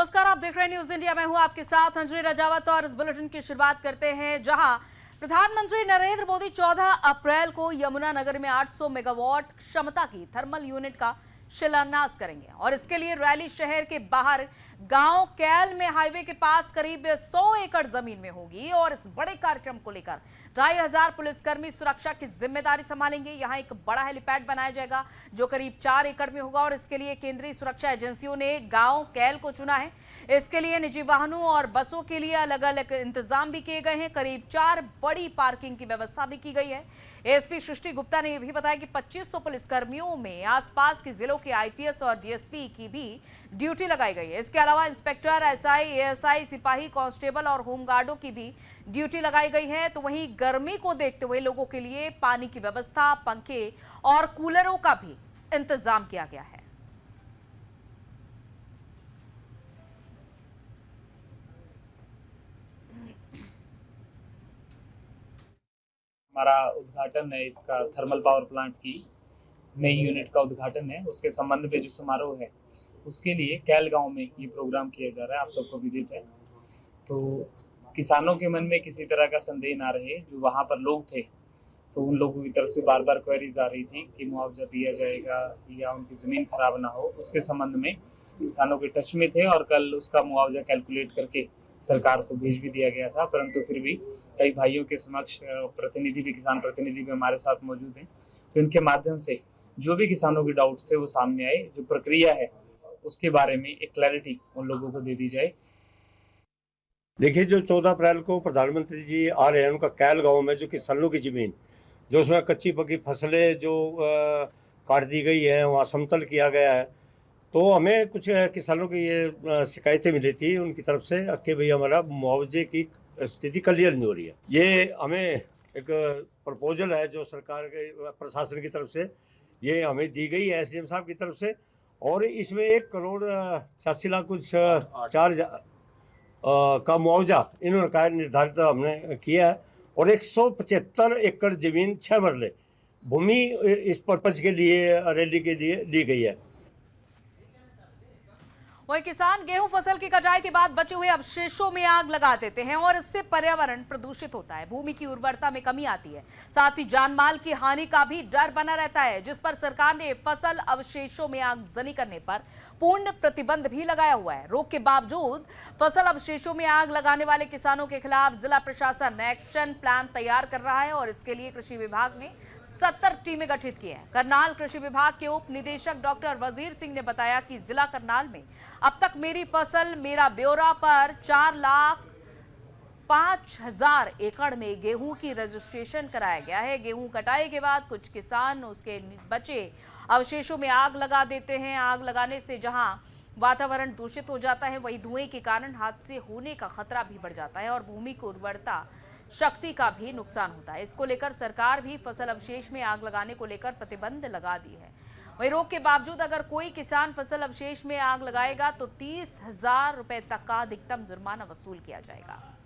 नमस्कार, आप देख रहे हैं न्यूज इंडिया। मैं हूं आपके साथ अंजलि राजावत और इस बुलेटिन की शुरुआत करते हैं जहां प्रधानमंत्री नरेंद्र मोदी 14 अप्रैल को यमुनानगर में 800 मेगावाट क्षमता की थर्मल यूनिट का शिलान्यास करेंगे और इसके लिए रैली शहर के बाहर गांव कैल में हाईवे के पास करीब 100 एकड़ जमीन में होगी और इस बड़े कार्यक्रम को लेकर 2500 पुलिसकर्मी सुरक्षा की जिम्मेदारी संभालेंगे। यहां एक बड़ा हेलीपैड बनाया जाएगा जो करीब 4 एकड़ में होगा और इसके लिए केंद्रीय सुरक्षा एजेंसियों ने गांव कैल को चुना है। इसके लिए निजी वाहनों और बसों के लिए अलग अलग इंतजाम भी किए गए हैं। करीब 4 बड़ी पार्किंग की व्यवस्था भी की गई है। एसपी सृष्टि गुप्ता ने यह भी बताया कि 2500 पुलिसकर्मियों में आसपास के जिलों के आईपीएस और डीएसपी की भी ड्यूटी लगाई गई है। इसके अलावा इंस्पेक्टर, एसआई, एएसआई, सिपाही, कांस्टेबल और होमगार्डों की भी ड्यूटी लगाई गई है। तो वहीं गर्मी को देखते हुए लोगों के लिए पानी की व्यवस्था, पंखे और कूलरों का भी इंतजाम किया गया है। हमारा उद्घाटन है, इसका थर्मल पावर प्लांट की नई यूनिट का उद्घाटन है। उसके संबंध में जो समारोह है उसके लिए कैल गांव में ये प्रोग्राम किया जा रहा है, आप सबको विदित है। तो किसानों के मन में किसी तरह का संदेह ना रहे। जो वहाँ पर लोग थे तो उन लोगों की तरफ से बार बार क्वेरीज आ रही थी कि मुआवजा दिया जाएगा या उनकी ज़मीन खराब ना हो। उसके संबंध में किसानों के टच में थे और कल उसका मुआवजा कैलकुलेट करके सरकार को भेज भी दिया गया था। परंतु फिर भी कई भाइयों के समक्ष प्रतिनिधि भी, किसान प्रतिनिधि भी हमारे साथ मौजूद हैं। तो इनके माध्यम से जो भी किसानों के डाउट्स थे वो सामने आए। जो प्रक्रिया है उसके बारे में एक क्लैरिटी उन लोगों को दे दी जाए। देखिए, जो 14 अप्रैल को प्रधानमंत्री जी आ रहे हैं, उनका कैल गांव में जो किसानों की ज़मीन, जो उसमें कच्ची पक्की फसलें जो काट दी गई हैं, वहाँ समतल किया गया है। तो हमें कुछ किसानों की ये शिकायतें मिली थी उनकी तरफ से कि भाई हमारा मुआवजे की स्थिति क्लियर नहीं हो रही है। ये हमें एक प्रपोजल है जो सरकार के प्रशासन की तरफ से ये हमें दी गई है एसडीएम साहब की तरफ से, और इसमें 1 करोड़ 86 लाख कुछ 4 का मुआवजा इन्होंने कहा निर्धारित हमने किया है। और 175 एकड़ जमीन 6 मरले भूमि इस पर्पज के लिए रैली के लिए ली गई है। वही किसान गेहूं फसल की कटाई के बाद बचे हुए अवशेषों में आग लगा देते हैं और इससे पर्यावरण प्रदूषित होता है, भूमि की उर्वरता में कमी आती है, साथ ही जानमाल की हानि का भी डर बना रहता है, जिस पर सरकार ने फसल अवशेषों में आगजनी करने पर पूर्ण प्रतिबंध भी लगाया हुआ है। रोक के बावजूद फसल अवशेषों में आग लगाने वाले किसानों के खिलाफ जिला प्रशासन एक्शन प्लान तैयार कर रहा है और इसके लिए कृषि विभाग ने 70 टीमें गठित की हैं। करनाल कृषि विभाग के उप निदेशक डॉक्टर वजीर सिंह ने बताया कि जिला करनाल में अब तक मेरी फसल मेरा ब्यौरा पर 4,05,000 एकड़ में गेहूं की रजिस्ट्रेशन कराया गया है। गेहूं कटाई के बाद कुछ किसान उसके बचे अवशेषों में आग लगा देते हैं। आग लगाने से जहां वातावरण दूषित हो जाता है, वहीं धुएं के कारण हादसे होने का खतरा भी बढ़ जाता है और भूमि की उर्वरता शक्ति का भी नुकसान होता है। इसको लेकर सरकार भी फसल अवशेष में आग लगाने को लेकर प्रतिबंध लगा दी है। वहीं रोक के बावजूद अगर कोई किसान फसल अवशेष में आग लगाएगा तो 30,000 रुपए तक का अधिकतम जुर्माना वसूल किया जाएगा।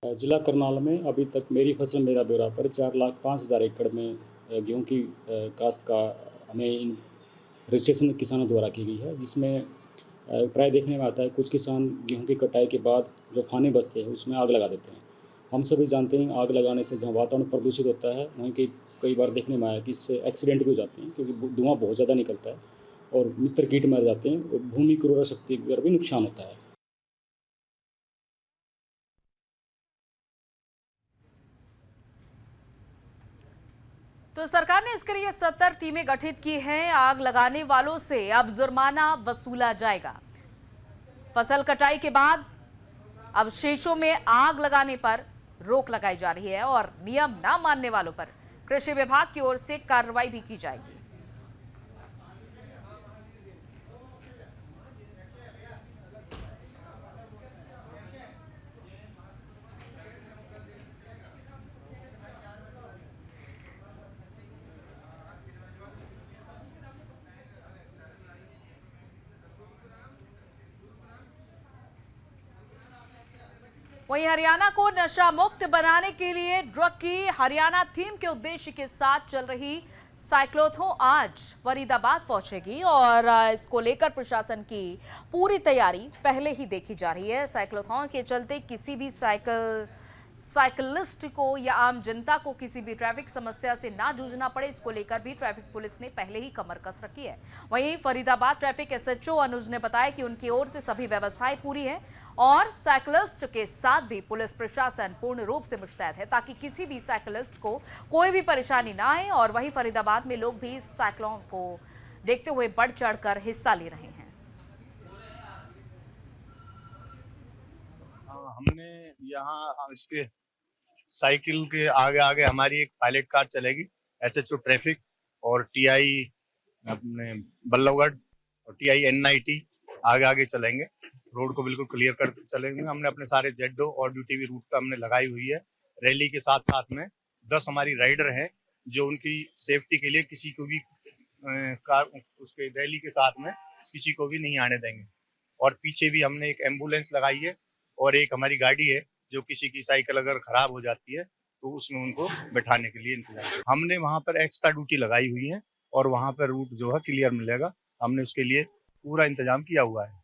जिला करनाल में अभी तक मेरी फसल मेरा ब्यौरा पर 4,05,000 एकड़ में गेहूं की काश्त का हमें रजिस्ट्रेशन किसानों द्वारा की गई है, जिसमें प्राय देखने में आता है कुछ किसान गेहूं की कटाई के बाद जो फाने बचते हैं उसमें आग लगा देते हैं। हम सभी जानते हैं आग लगाने से जहाँ वातावरण प्रदूषित होता है वहीं कई बार देखने में आया कि इससे एक्सीडेंट भी हो जाते हैं, क्योंकि धुआं बहुत ज़्यादा निकलता है और मित्र कीट मर जाते हैं और भूमि की उर्वरा शक्ति पर भी नुकसान होता है। तो सरकार ने इसके लिए 70 टीमें गठित की हैं। आग लगाने वालों से अब जुर्माना वसूला जाएगा। फसल कटाई के बाद अवशेषों में आग लगाने पर रोक लगाई जा रही है और नियम न मानने वालों पर कृषि विभाग की ओर से कार्रवाई भी की जाएगी। वहीं हरियाणा को नशा मुक्त बनाने के लिए ड्रग की हरियाणा थीम के उद्देश्य के साथ चल रही साइक्लोथॉन आज फरीदाबाद पहुंचेगी और इसको लेकर प्रशासन की पूरी तैयारी पहले ही देखी जा रही है। साइक्लोथॉन के चलते किसी भी साइकिलिस्ट को या आम जनता को किसी भी ट्रैफिक समस्या से ना जूझना पड़े, इसको लेकर भी ट्रैफिक पुलिस ने पहले ही कमर कस रखी है। वहीं फरीदाबाद ट्रैफिक एसएचओ अनुज ने बताया कि उनकी ओर से सभी व्यवस्थाएं पूरी हैं और साइकिलिस्ट के साथ भी पुलिस प्रशासन पूर्ण रूप से मुस्तैद है ताकि किसी भी साइकिलिस्ट को कोई भी परेशानी ना आए। और वहीं फरीदाबाद में लोग भी साइक्लोन को देखते हुए बढ़ चढ़कर हिस्सा ले रहे हैं। हमने यहाँ इसके साइकिल के आगे आगे हमारी एक पायलट कार चलेगी, एसएचओ ट्रैफिक और टीआई अपने बल्लभगढ़ और टीआई NIT आगे आगे चलेंगे। रोड को बिल्कुल क्लियर करके चलेंगे। हमने अपने सारे जेडो और ड्यूटी भी रूट पे हमने लगाई हुई है। रैली के साथ साथ में 10 हमारी राइडर हैं जो उनकी सेफ्टी के लिए किसी को भी कार उसके रैली के साथ में किसी को भी नहीं आने देंगे। और पीछे भी हमने एक एम्बुलेंस लगाई है और एक हमारी गाड़ी है जो किसी की साइकिल अगर खराब हो जाती है तो उसमें उनको बैठाने के लिए इंतजाम। हमने वहां पर एक्स्ट्रा ड्यूटी लगाई हुई है और वहां पर रूट जो है क्लियर मिलेगा। हमने उसके लिए पूरा इंतजाम किया हुआ है।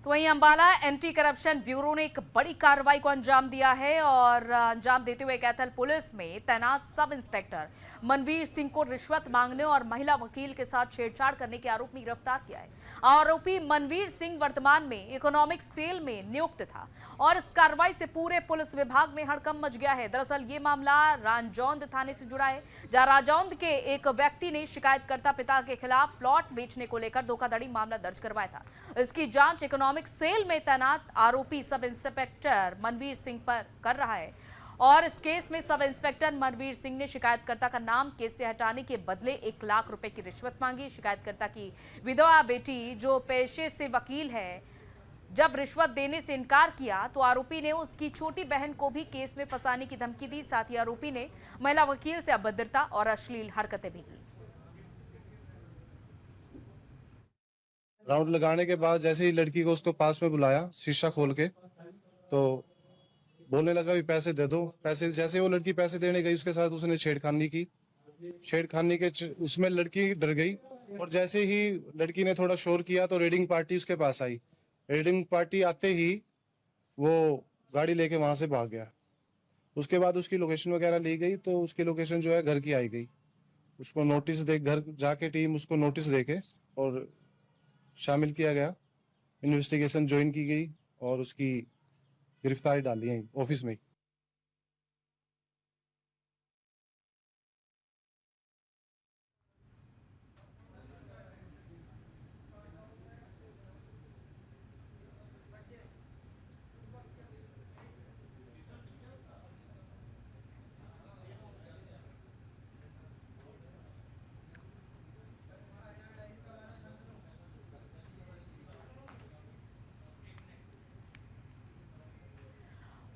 तो वहीं अंबाला एंटी करप्शन ब्यूरो ने एक बड़ी कार्रवाई को अंजाम दिया है और अंजाम देते हुए कैथल पुलिस में तैनात सब इंस्पेक्टर मनवीर सिंह को रिश्वत मांगने और महिला वकील के साथ छेड़छाड़ करने के आरोप में गिरफ्तार किया है। आरोपी मनवीर सिंह वर्तमान में इकोनॉमिक सेल में नियुक्त था और इस कार्रवाई से पूरे पुलिस विभाग में हड़कंप मच गया है। दरअसल ये मामला राजौंद थाने से जुड़ा है, जहां राजौंद के एक व्यक्ति ने शिकायतकर्ता पिता के खिलाफ प्लॉट बेचने को लेकर धोखाधड़ी मामला दर्ज करवाया था। इसकी जांच इकोनॉमिक सेल में तैनात आरोपी सब इंस्पेक्टर मनवीर सिंह पर कर रहा है और इस केस में सब इंस्पेक्टर मनवीर सिंह ने शिकायतकर्ता का नाम केस से हटाने के बदले 1 लाख रुपए की रिश्वत मांगी। शिकायतकर्ता की विधवा बेटी जो पेशे से वकील है, जब रिश्वत देने से इनकार किया तो आरोपी ने उसकी छोटी बहन को भी केस में फंसाने की धमकी दी। साथ ही आरोपी ने महिला वकील से अभद्रता और अश्लील हरकतें भी की। राउंड लगाने के बाद जैसे ही लड़की को उसको पास में बुलाया शीशा खोल के, तो बोलने लगा भी पैसे दे दो। पैसे जैसे वो लड़की पैसे देने गई उसके साथ उसने छेड़खानी की। छेड़खानी के उसमें लड़की डर गई और जैसे ही लड़की ने थोड़ा शोर किया तो रेडिंग पार्टी उसके पास आई। रेडिंग पार्टी आते ही वो गाड़ी लेके वहां से भाग गया। उसके बाद उसकी लोकेशन वगैरह ली गई तो उसकी लोकेशन जो है घर की आई गई। उसको नोटिस दे, घर जाके टीम उसको नोटिस देके और शामिल किया गया। इन्वेस्टिगेशन ज्वाइन की गई और उसकी गिरफ्तारी डाली है ऑफिस में।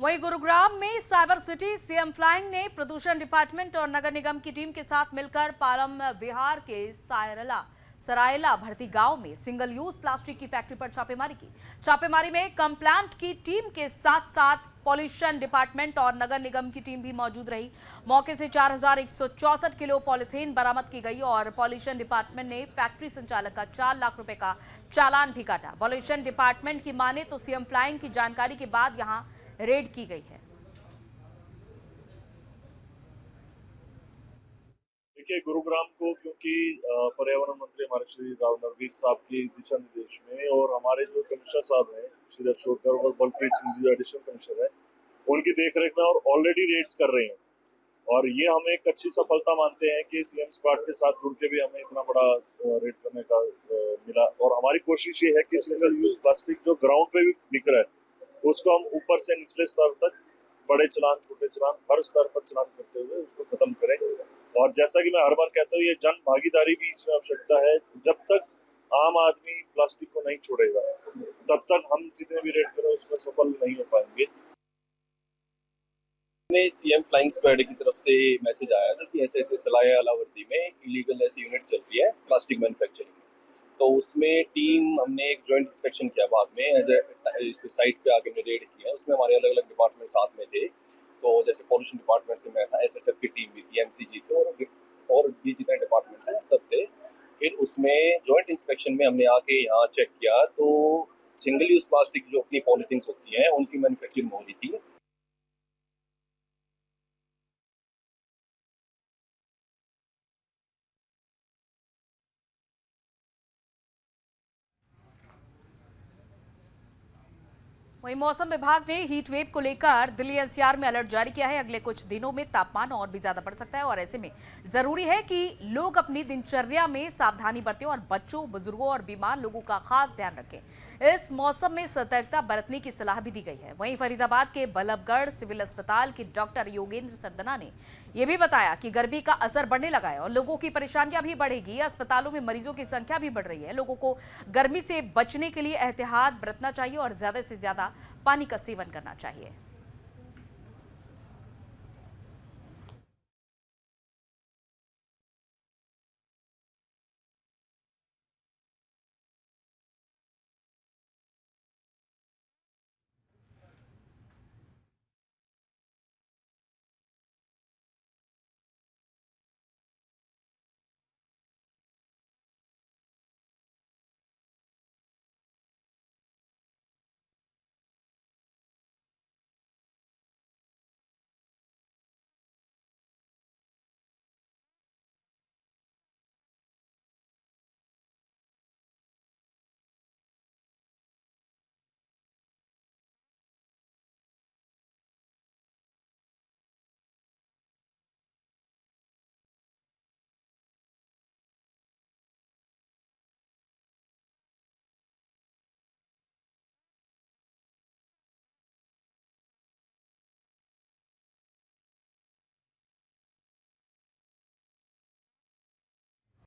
वहीं गुरुग्राम में साइबर सिटी सीएम फ्लाइंग ने प्रदूषण डिपार्टमेंट और नगर निगम की टीम के साथ मिलकर पालम विहार के सरायला भर्ती गांव में सिंगल यूज प्लास्टिक की फैक्ट्री पर छापेमारी की। छापेमारी में कंप्लांट की टीम के साथ साथ पॉल्यूशन डिपार्टमेंट और नगर निगम की टीम भी मौजूद रही। मौके से 4164 किलो पॉलीथीन बरामद की गई और पॉल्यूशन डिपार्टमेंट ने फैक्ट्री संचालक का 4 लाख रुपए का चालान भी काटा। पॉल्यूशन डिपार्टमेंट की माने तो सीएम फ्लाइंग की जानकारी के बाद यहां रेड की गई है। देखिए, गुरुग्राम को क्योंकि पर्यावरण मंत्री हमारे श्री राव नरवीर साहब के दिशा निर्देश में और हमारे जो कमिश्नर साहब हैं श्री अशोकर और बलप्रीत सिंह जी एडिशनल कमिश्नर है, उनकी देखरेख में और ऑलरेडी रेड्स कर रहे हैं और ये हमें एक अच्छी सफलता मानते हैं कि सीएम स्क्वाड के साथ जुड़ के भी हमें इतना बड़ा रेड करने का मिला। और हमारी कोशिश ये है कि सिंगल यूज प्लास्टिक जो ग्राउंड पे भी बिक रहा है उसको हम ऊपर से निचले स्तर तक बड़े चलान छोटे चलान हर स्तर पर चलान करते हुए उसको खत्म करें। और जैसा कि मैं हर बार कहता हूँ, ये जन भागीदारी भी इसमें आवश्यकता है। जब तक आम आदमी प्लास्टिक को नहीं छोड़ेगा तब तक हम जितने भी रेड करें उसमें सफल नहीं हो पाएंगे। सीएम फ्लाइंग स्क्वाड की तरफ से मैसेज आया था कि ऐसे ऐसे सलाया अलावर्दी में इलीगल ऐसी यूनिट चल रही है प्लास्टिक मैन्युफैक्चरिंग में। तो उसमें टीम हमने एक जॉइंट इंस्पेक्शन किया बाद में, इस पे साइट पे आके हमने रेड किया। उसमें हमारे अलग अलग डिपार्टमेंट साथ में थे। तो जैसे पॉल्यूशन डिपार्टमेंट से मैं था, एसएसएफ की टीम भी थी, एमसीजी थे और भी जितने डिपार्टमेंट्स हैं सब थे। फिर उसमें जॉइंट इंस्पेक्शन में हमने आके यहाँ चेक किया तो सिंगल यूज प्लास्टिक जो अपनी पॉलिथीन्स होती हैं उनकी मैन्युफैक्चरिंग हो रही थी। वहीं मौसम विभाग ने हीट वेव को लेकर दिल्ली एनसीआर में अलर्ट जारी किया है। अगले कुछ दिनों में तापमान और भी ज्यादा बढ़ सकता है और ऐसे में जरूरी है कि लोग अपनी दिनचर्या में सावधानी बरतें और बच्चों, बुजुर्गों और बीमार लोगों का खास ध्यान रखें। इस मौसम में सतर्कता बरतने की सलाह भी दी गई है। वहीं फरीदाबाद के बल्लभगढ़ सिविल अस्पताल के डॉक्टर योगेंद्र सरदना ने यह भी बताया कि गर्मी का असर बढ़ने लगा है और लोगों की परेशानियां भी बढ़ेगी। अस्पतालों में मरीजों की संख्या भी बढ़ रही है। लोगों को गर्मी से बचने के लिए एहतियात बरतना चाहिए और ज्यादा से ज्यादा पानी का सेवन करना चाहिए।